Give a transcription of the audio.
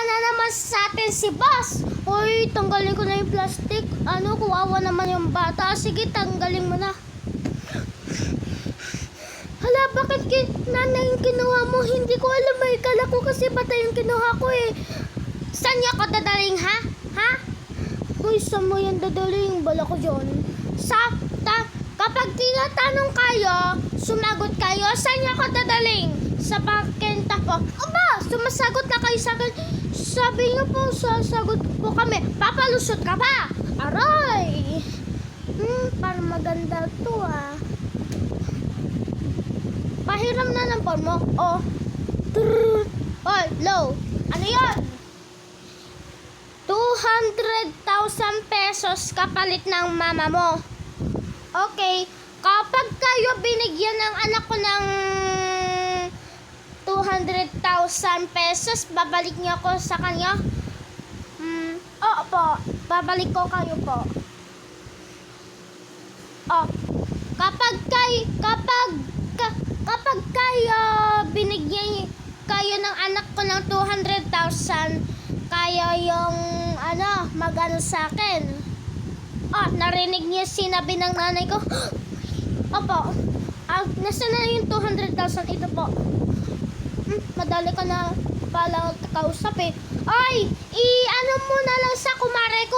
na naman sa atin si boss. Hoy, tanggalin ko na yung plastic. Kuwawa naman yung bata. Sige, tanggalin mo na. Hala, bakit nanay yung kinuha mo? Hindi ko alam, may kala ko kasi bata yung kinuha ko eh. Saan niya ako dadaling, ha? Ha? Hoy, saan mo yung dadaling? Bala ko dyan. Kapag tinatanong kayo, sumagot kayo, saan niya ako dadaling? Sa pakenta po. Aba, sumasagot na kayo sa akin. Sabi niyo po, sasagot po kami. Papalusot ka ba? Aray! Parang maganda to ah. Pahiram na ng phone mo. Oh. Oy, low. Ano yun? 200,000 pesos kapalit ng mama mo. Okay. Kapag kayo binigyan ng anak ko ng 200,000 pesos, babalik niyo ako sa kanya? Oo po. Babalik ko kayo po. Oh. Kapag kayo binigyan kayo ng anak ko ng 200,000, kayo yung magano sa akin. Narinig niyo sinabi ng nanay ko? Opo. Nasaan na yung 200,000? Ito po. Madali ka na pala kausap eh. Ay, mo na lang sa kumare ko